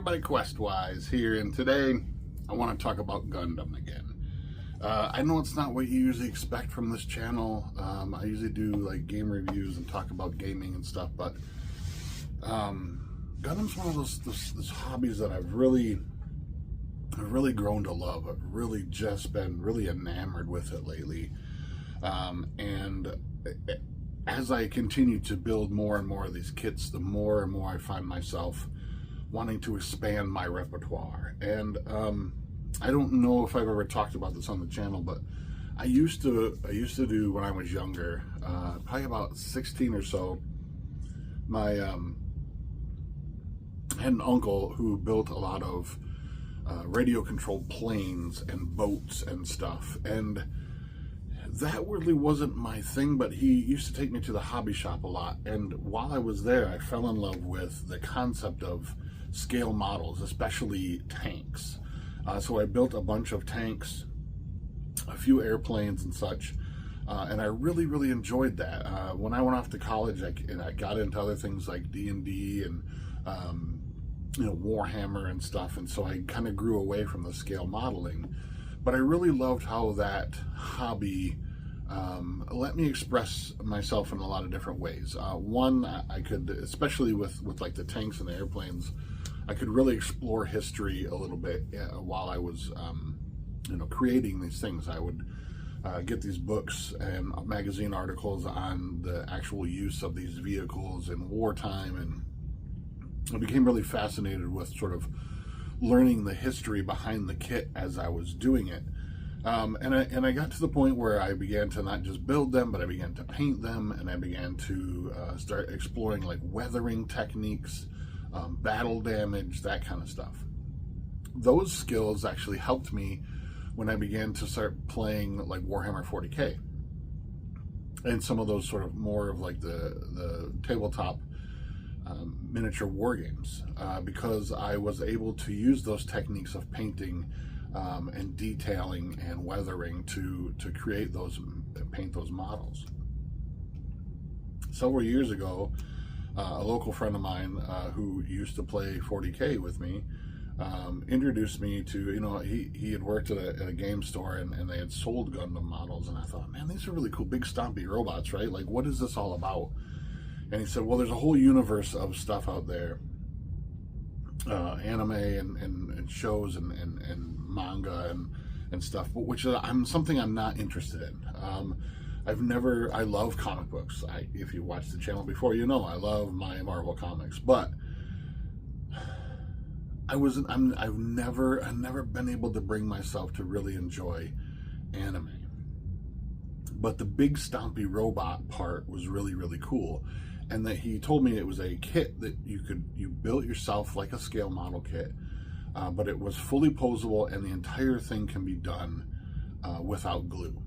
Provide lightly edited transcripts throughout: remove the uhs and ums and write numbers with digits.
everybody, Questwise here, and today I want to talk about Gundam again. I know it's not what you usually expect from this channel. I usually do like game reviews and talk about gaming and stuff, but Gundam's one of those hobbies that I've really grown to love. I've really just been really enamored with it lately, and as I continue to build more and more of these kits, the more and more I find myself wanting to expand my repertoire. And I don't know if I've ever talked about this on the channel, but I used to do, when I was younger, probably about 16 or so, I had an uncle who built a lot of radio controlled planes and boats and stuff, and that really wasn't my thing, but he used to take me to the hobby shop a lot, and while I was there I fell in love with the concept of scale models, especially tanks. So I built a bunch of tanks, a few airplanes and such, and I really enjoyed that. When I went off to college, I got into other things like D&D and Warhammer and stuff, and so I kind of grew away from the scale modeling. But I really loved how that hobby let me express myself in a lot of different ways. One, I could, especially with like the tanks and the airplanes, I could really explore history a little bit while I was creating these things. I would get these books and magazine articles on the actual use of these vehicles in wartime, and I became really fascinated with sort of learning the history behind the kit as I was doing it. And I got to the point where I began to not just build them, but I began to paint them, and I began to start exploring like weathering techniques, battle damage, that kind of stuff. Those skills actually helped me when I began to start playing like Warhammer 40K and some of those sort of more of like the tabletop miniature war games, because I was able to use those techniques of painting and detailing and weathering to create those, paint those models. Several years ago, a local friend of mine who used to play 40K with me introduced me to, he had worked at a game store, and they had sold Gundam models, and I thought, man, these are really cool, big stompy robots, right? Like, what is this all about? And he said, well, there's a whole universe of stuff out there, anime and shows and manga and stuff, which is something I'm not interested in. I love comic books. If you watched the channel before, I love my Marvel comics, but I've never been able to bring myself to really enjoy anime. But the big stompy robot part was really cool. And that he told me it was a kit that you built yourself, like a scale model kit, but it was fully posable, and the entire thing can be done without glue.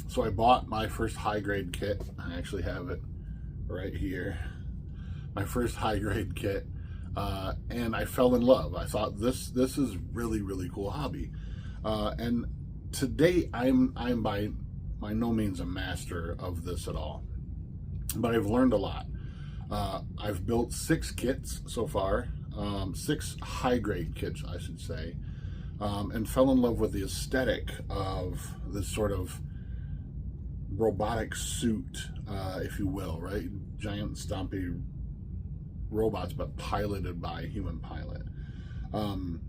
So I bought my first high grade kit. I actually have it right here. My first high grade kit, and I fell in love. I thought this is really cool hobby, and to date I'm by no means a master of this at all. But I've learned a lot. I've built 6 kits so far, 6 high-grade kits, I should say, and fell in love with the aesthetic of this sort of robotic suit, if you will, right? Giant, stompy robots, but piloted by a human pilot. And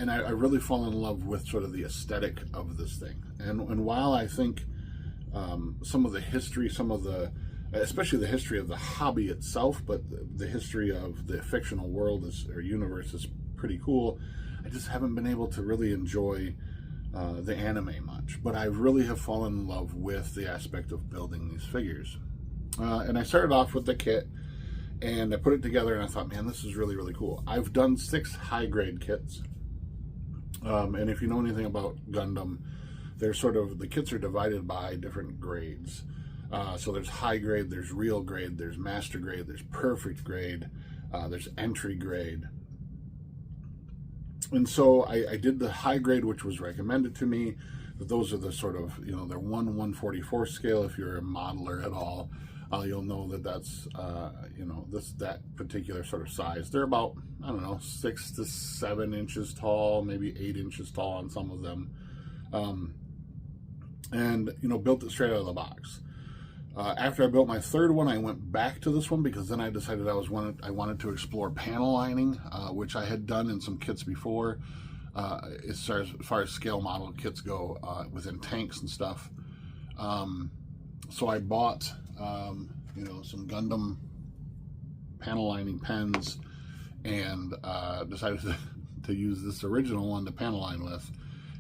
I really fall in love with sort of the aesthetic of this thing. And while I think some of the history, especially the history of the hobby itself, but the history of the fictional world or universe is pretty cool, I just haven't been able to really enjoy the anime much. But I really have fallen in love with the aspect of building these figures. And I started off with the kit, and I put it together, and I thought, man, this is really cool. I've done 6 high-grade kits, and if you know anything about Gundam, the kits are divided by different grades. So there's high grade, there's real grade, there's master grade, there's perfect grade, there's entry grade. And so I did the high grade, which was recommended to me. Those are the sort of, they're 1/144 scale if you're a modeler at all. you'll know that that's that particular sort of size. They're about, I don't know, 6 to 7 inches tall, maybe 8 inches tall on some of them, and built it straight out of the box. After I built my third one, I went back to this one because then I decided I wanted to explore panel lining, which I had done in some kits before, as far as scale model kits go, within tanks and stuff. So I bought some Gundam panel lining pens, and decided to use this original one to panel line with.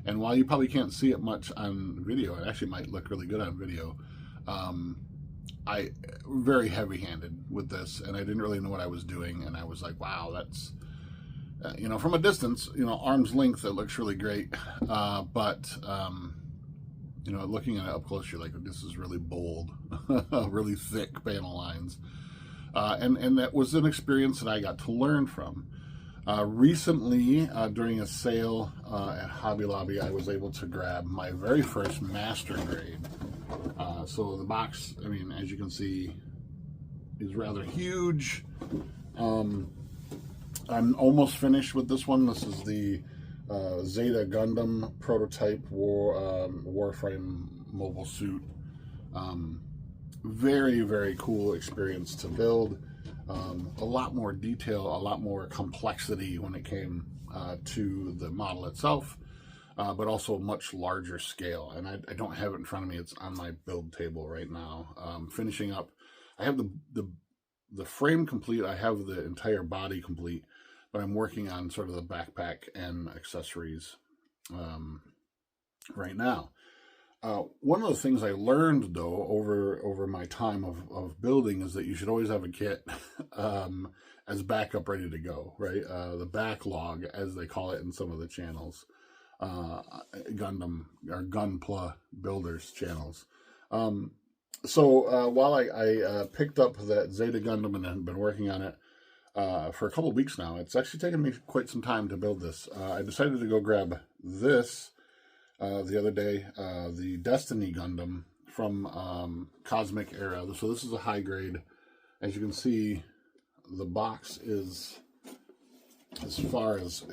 And while you probably can't see it much on video, it actually might look really good on video. I very heavy-handed with this, and I didn't really know what I was doing, and I was like, wow, that's from a distance, arm's length, it looks really great, but looking at it up close, you're like, this is really bold, really thick panel lines, and that was an experience that I got to learn from. Recently, during a sale at Hobby Lobby, I was able to grab my very first master grade. So the box, as you can see, is rather huge. I'm almost finished with this one. This is the Zeta Gundam prototype Warframe mobile suit. Very, very cool experience to build. A lot more detail, a lot more complexity when it came to the model itself, but also a much larger scale. And I don't have it in front of me. It's on my build table right now. Finishing up, I have the frame complete. I have the entire body complete, but I'm working on sort of the backpack and accessories right now. One of the things I learned, though, over my time of building is that you should always have a kit as backup ready to go, right? The backlog, as they call it in some of the channels, Gundam or Gunpla builders channels. So while I picked up that Zeta Gundam and have been working on it for a couple of weeks now, it's actually taken me quite some time to build this. I decided to go grab this the other day, the Destiny Gundam from Cosmic Era. So this is a high grade. As you can see, the box is as far as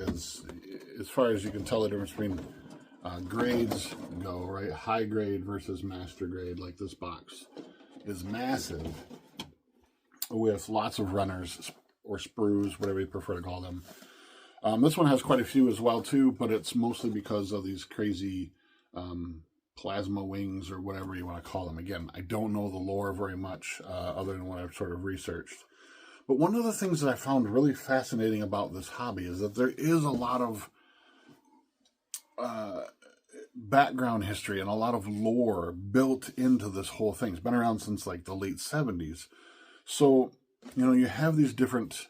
you can tell the difference between grades go, right? High grade versus master grade. Like, this box is massive with lots of runners or sprues, whatever you prefer to call them. This one has quite a few as well too, but it's mostly because of these crazy plasma wings or whatever you want to call them. Again, I don't know the lore very much other than what I've sort of researched. But one of the things that I found really fascinating about this hobby is that there is a lot of background history and a lot of lore built into this whole thing. It's been around since like the late 70s. So, you have these different,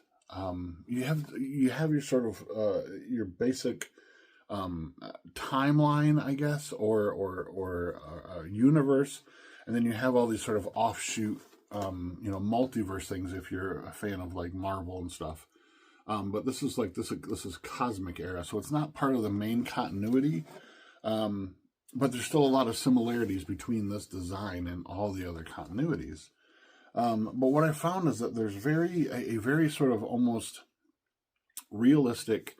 you have your sort of, your basic timeline, I guess, or universe. And then you have all these sort of offshoot, multiverse things if you're a fan of like Marvel and stuff. But this is Cosmic Era, so it's not part of the main continuity. But there's still a lot of similarities between this design and all the other continuities. But what I found is that there's a very sort of almost realistic,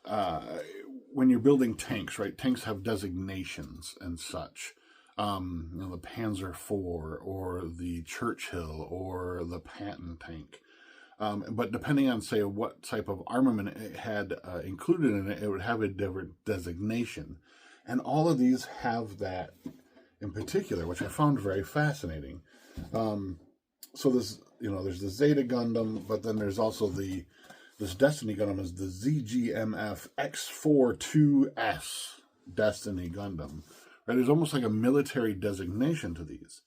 when you're building tanks, right? Tanks have designations and such. The Panzer IV or the Churchill or the Patton tank. But depending on, say, what type of armament it had included in it, it would have a different designation. And all of these have that in particular, which I found very fascinating. So there's the Zeta Gundam, but then there's also this Destiny Gundam is the ZGMF X42S Destiny Gundam. Right? There's almost like a military designation to these.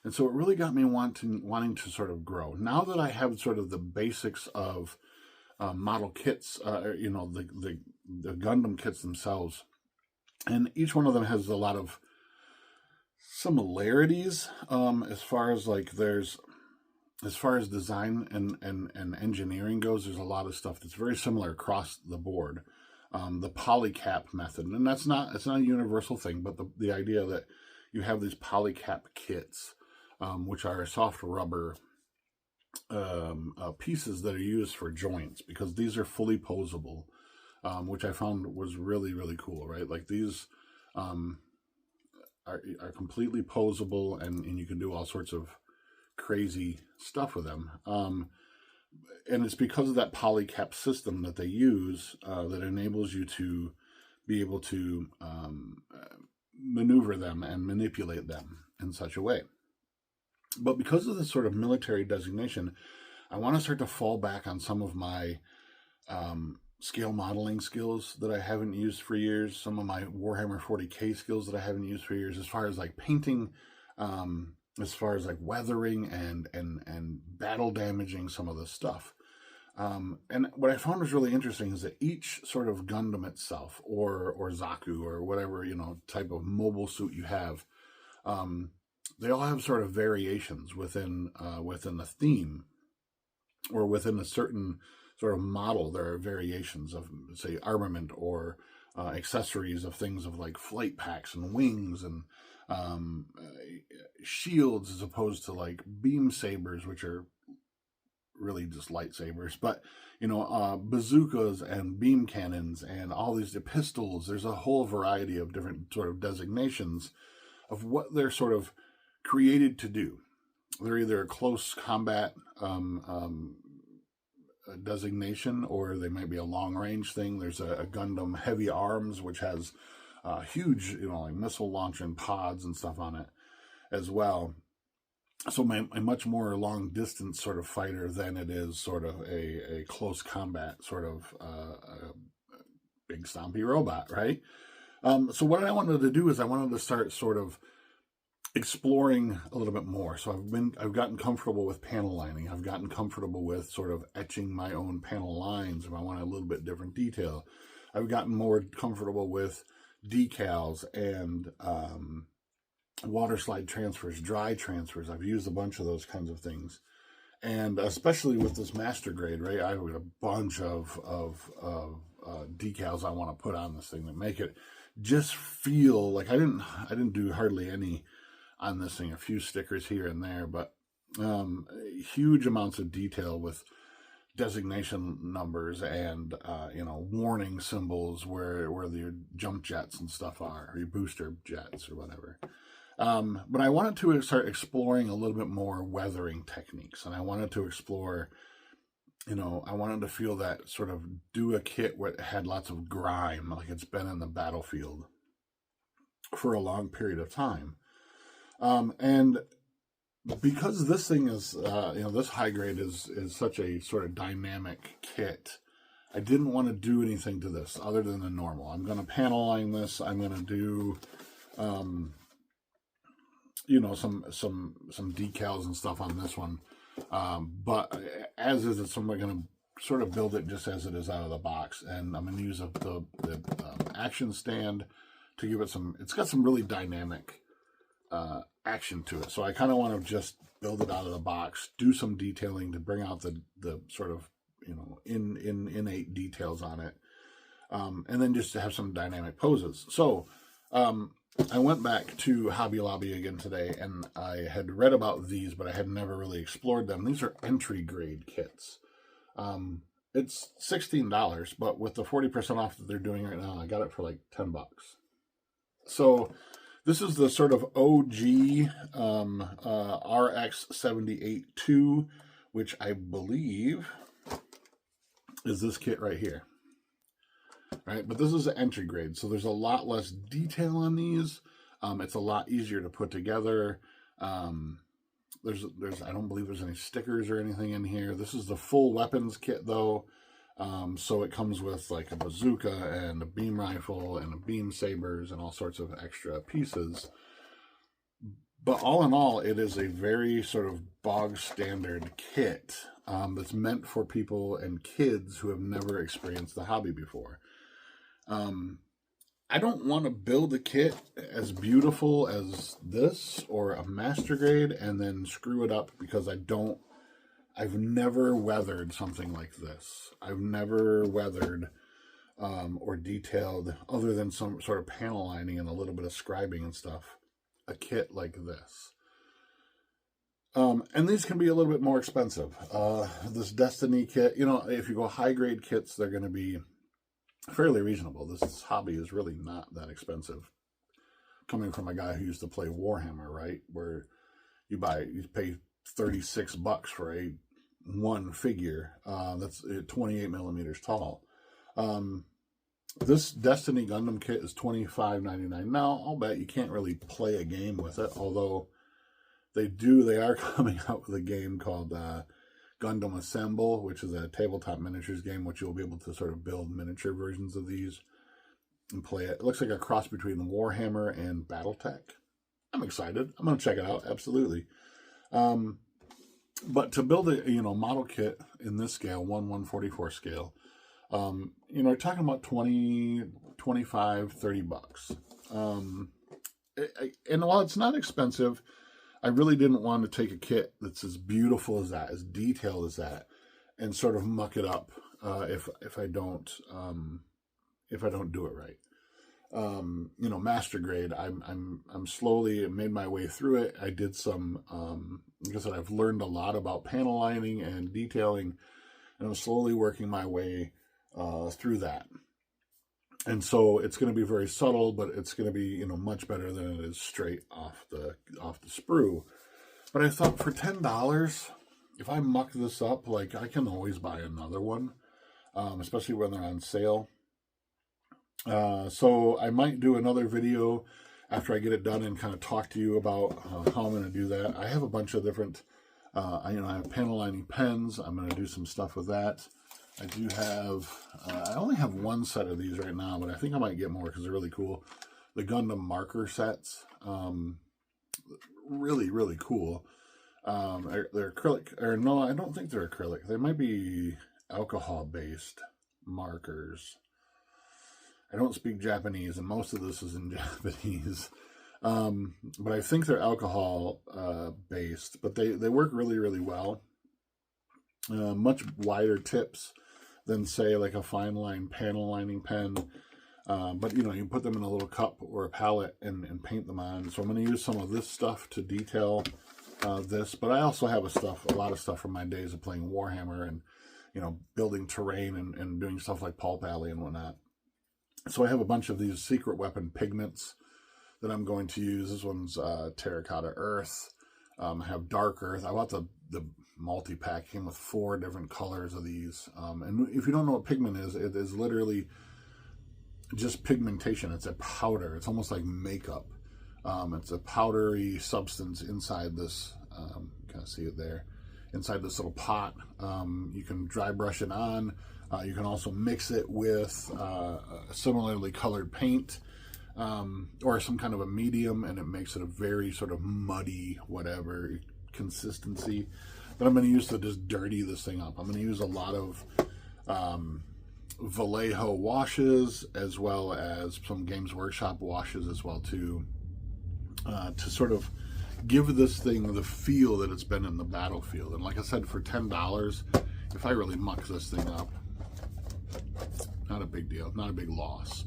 And so it really got me wanting to sort of grow. Now that I have sort of the basics of model kits, the Gundam kits themselves, and each one of them has a lot of similarities as far as design and engineering goes. There's a lot of stuff that's very similar across the board. The polycap method, and it's not a universal thing, but the idea that you have these polycap kits which are soft rubber pieces that are used for joints, because these are fully posable, which I found was really, really cool, right? Like these um, are completely posable, and you can do all sorts of crazy stuff with them. And it's because of that polycap system that they use that enables you to be able to maneuver them and manipulate them in such a way. But because of this sort of military designation, I want to start to fall back on some of my scale modeling skills that I haven't used for years, some of my Warhammer 40K skills that I haven't used for years, as far as like painting, as far as like weathering and battle damaging some of this stuff. And what I found was really interesting is that each sort of Gundam itself, or Zaku, or whatever, you know, type of mobile suit you have, they all have sort of variations within the theme, or within a certain sort of model. There are variations of, say, armament, or accessories of things of like flight packs and wings and shields, as opposed to like beam sabers, which are really just lightsabers, but you know, bazookas and beam cannons and all these pistols. There's a whole variety of different sort of designations of what they're sort of created to do. They're either a close combat designation, or they might be a long range thing. There's a Gundam Heavy Arms, which has huge, you know, like missile launching pods and stuff on it as well. So a much more long distance sort of fighter than it is sort of a close combat sort of big stompy robot, right? So what I wanted to do is I wanted to start sort of exploring a little bit more. So I've gotten comfortable with panel lining. I've gotten comfortable with sort of etching my own panel lines if I want a little bit different detail. I've gotten more comfortable with decals and water slide transfers, dry transfers. I've used a bunch of those kinds of things, and especially with this master grade, right? I have a bunch of decals I want to put on this thing that make it just feel like I didn't do hardly any on this thing. A few stickers here and there, but huge amounts of detail with designation numbers and you know, warning symbols where the jump jets and stuff are, or your booster jets or whatever. But I wanted to start exploring a little bit more weathering techniques, and I wanted to explore, you know, I wanted to feel that sort of do a kit where it had lots of grime, like it's been in the battlefield for a long period of time. And because this thing is, you know, this high grade is such a sort of dynamic kit, I didn't want to do anything to this other than the normal. I'm going to panel line this. I'm going to do, you know, some decals and stuff on this one. But as is, I'm going to sort of build it just as it is out of the box. And I'm going to use the action stand to give it it's got some really dynamic action to it. So I kind of want to just build it out of the box, do some detailing to bring out the sort of, you know, innate details on it. And then just to have some dynamic poses. So, I went back to Hobby Lobby again today, and I had read about these, but I had never really explored them. These are entry grade kits. It's $16, but with the 40% off that they're doing right now, I got it for like $10. So this is the sort of OG RX-78-2, which I believe is this kit right here. Right, but this is an entry grade, so there's a lot less detail on these. It's a lot easier to put together. There's I don't believe there's any stickers or anything in here. This is the full weapons kit though, so it comes with like a bazooka and a beam rifle and a beam sabers and all sorts of extra pieces. But all in all, it is a very sort of bog standard kit that's meant for people and kids who have never experienced the hobby before. I don't want to build a kit as beautiful as this or a master grade and then screw it up because I've never weathered something like this. I've never weathered or detailed, other than some sort of panel lining and a little bit of scribing and stuff, a kit like this. And these can be a little bit more expensive. This Destiny kit, you know, if you go high grade kits, they're going to be fairly reasonable. This hobby is really not that expensive. Coming from a guy who used to play Warhammer, right? Where you pay $36 for a one figure that's 28 millimeters tall. This Destiny Gundam kit is $25.99. Now, I'll bet you can't really play a game with it, although they are coming out with a game called Gundam Assemble, which is a tabletop miniatures game, which you'll be able to sort of build miniature versions of these and play it. It looks like a cross between Warhammer and Battletech. I'm excited. I'm going to check it out, absolutely. But to build a model kit in this scale, 1/144 scale, you're talking about 20, 25, $30. And while it's not expensive, I really didn't want to take a kit that's as beautiful as that, as detailed as that, and sort of muck it up if I don't do it right. Master grade. I'm slowly made my way through it. I did some, like I said, I've learned a lot about panel lining and detailing, and I'm slowly working my way through that. And so it's going to be very subtle, but it's going to be, much better than it is straight off the sprue. But I thought for $10, if I muck this up, like I can always buy another one, especially when they're on sale. So I might do another video after I get it done and kind of talk to you about how I'm going to do that. I have a bunch of different, I have panel lining pens. I'm going to do some stuff with that. I do have, I only have one set of these right now, but I think I might get more because they're really cool. The Gundam marker sets, really, really cool. They're acrylic, or no, I don't think they're acrylic. They might be alcohol-based markers. I don't speak Japanese, and most of this is in Japanese. But I think they're alcohol-based, but they work really, really well. Much wider tips than, say, like a fine line panel lining pen. But, you put them in a little cup or a palette and paint them on. So I'm going to use some of this stuff to detail this. But I also have a lot of stuff from my days of playing Warhammer and, building terrain and doing stuff like Pulp Alley and whatnot. So I have a bunch of these secret weapon pigments that I'm going to use. This one's Terracotta Earth. I have Dark Earth. I bought the multi-pack. Came with 4 different colors of these. And if you don't know what pigment is, it is literally just pigmentation. It's a powder. It's almost like makeup. It's a powdery substance inside this. You kind of see it there. Inside this little pot. You can dry brush it on. You can also mix it with similarly colored paint or some kind of a medium, and it makes it a very sort of muddy, whatever consistency that I'm going to use to just dirty this thing up. I'm going to use a lot of Vallejo washes, as well as some Games Workshop washes as well too, to sort of give this thing the feel that it's been in the battlefield. And like I said, for $10, if I really muck this thing up, not a big deal, not a big loss.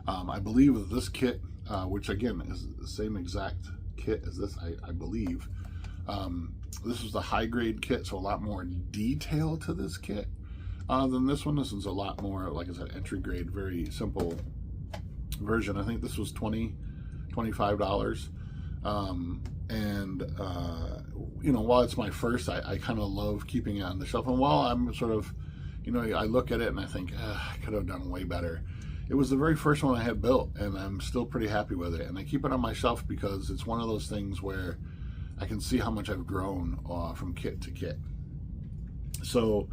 I believe that this kit, which again is the same exact kit as this, I believe. This is the high grade kit, so a lot more detail to this kit than this one. This one's a lot more, like I said, entry grade, very simple version. I think this was $25. While it's my first, I kind of love keeping it on the shelf. And while I'm sort of, I look at it and I think, I could have done way better. It was the very first one I had built, and I'm still pretty happy with it. And I keep it on my shelf because it's one of those things where I can see how much I've grown from kit to kit. So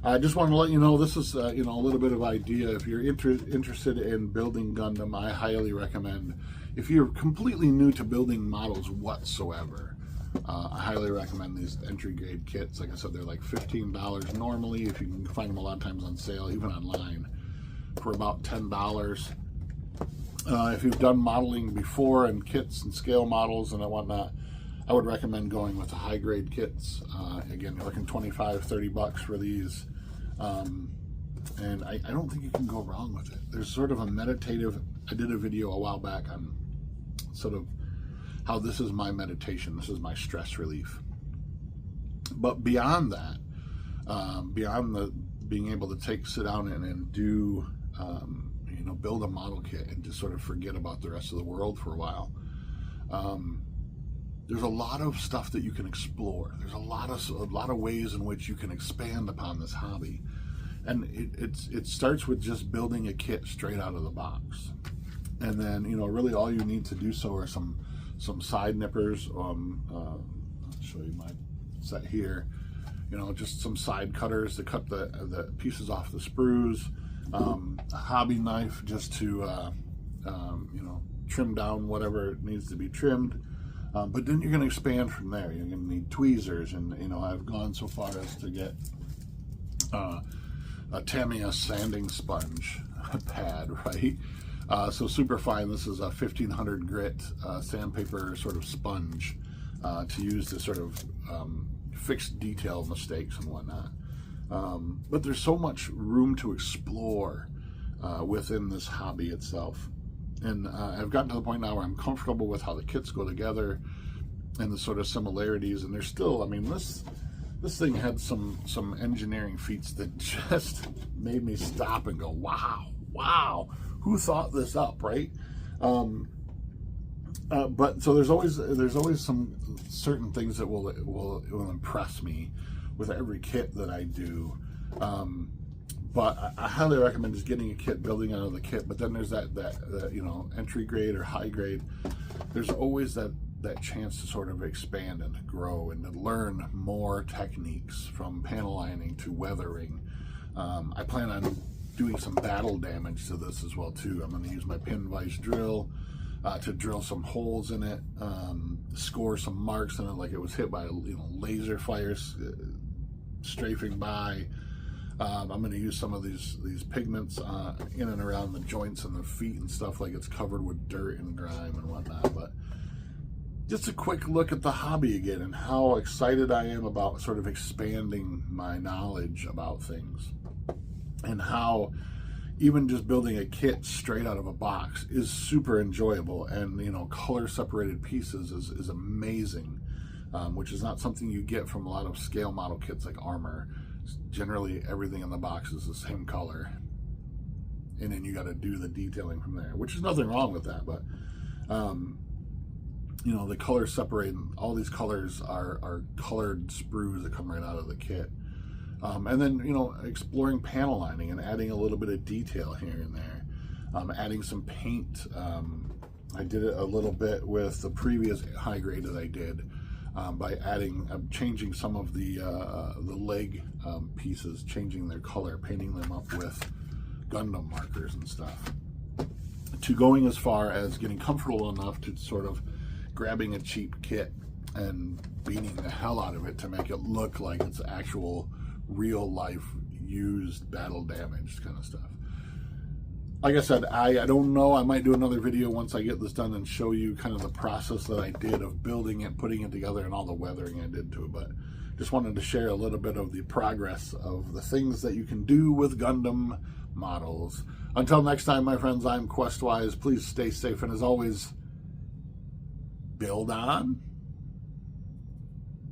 I just want to let you know, this is, a little bit of idea. If you're interested in building Gundam, I highly recommend. If you're completely new to building models whatsoever, I highly recommend these entry grade kits. Like I said, they're like $15 normally. If you can find them a lot of times on sale, even online, for about $10. If you've done modeling before and kits and scale models and whatnot, I would recommend going with the high grade kits. Again, you're looking $25-30 for these. And I don't think you can go wrong with it. There's sort of a meditative, I did a video a while back on sort of how this is my meditation. This is my stress relief. But beyond that, beyond the being able to sit down and do, build a model kit and just sort of forget about the rest of the world for a while. There's a lot of stuff that you can explore. There's a lot of ways in which you can expand upon this hobby, and it starts with just building a kit straight out of the box, and then really all you need to do so are some side nippers. I'll show you my set here. Just some side cutters to cut the pieces off the sprues. A hobby knife just to trim down whatever needs to be trimmed. But then you're going to expand from there. You're going to need tweezers, and I've gone so far as to get a Tamiya sanding sponge pad, right? So super fine. This is a 1500 grit sandpaper sort of sponge to use to sort of fix detail mistakes and whatnot. But there's so much room to explore within this hobby itself. And I've gotten to the point now where I'm comfortable with how the kits go together and the sort of similarities. And there's still, this thing had some engineering feats that just made me stop and go, wow, who thought this up, right? But so there's always some certain things that will impress me with every kit that I do. But I highly recommend just getting a kit, building out of the kit. But then there's that entry grade or high grade. There's always that chance to sort of expand and to grow and to learn more techniques, from panel lining to weathering. I plan on doing some battle damage to this as well too. I'm going to use my pin vise drill to drill some holes in it, score some marks in it, like it was hit by laser fires strafing by. I'm going to use some of these pigments in and around the joints and the feet and stuff, like it's covered with dirt and grime and whatnot. But just a quick look at the hobby again and how excited I am about sort of expanding my knowledge about things, and how even just building a kit straight out of a box is super enjoyable. And color separated pieces is amazing, which is not something you get from a lot of scale model kits like Armor. Generally everything in the box is the same color, and then you got to do the detailing from there, which is nothing wrong with that. But the color separating, all these colors are colored sprues that come right out of the kit. And then exploring panel lining and adding a little bit of detail here and there, adding some paint. I did it a little bit with the previous high grade that I did, by changing some of the leg pieces, changing their color, painting them up with Gundam markers and stuff, to going as far as getting comfortable enough to sort of grabbing a cheap kit and beating the hell out of it to make it look like it's actual real life used battle damaged kind of stuff. Like I said, I don't know, I might do another video once I get this done and show you kind of the process that I did of building it, putting it together, and all the weathering I did to it. But just wanted to share a little bit of the progress of the things that you can do with Gundam models. Until next time, my friends, I'm Questwise. Please stay safe, and as always, build on.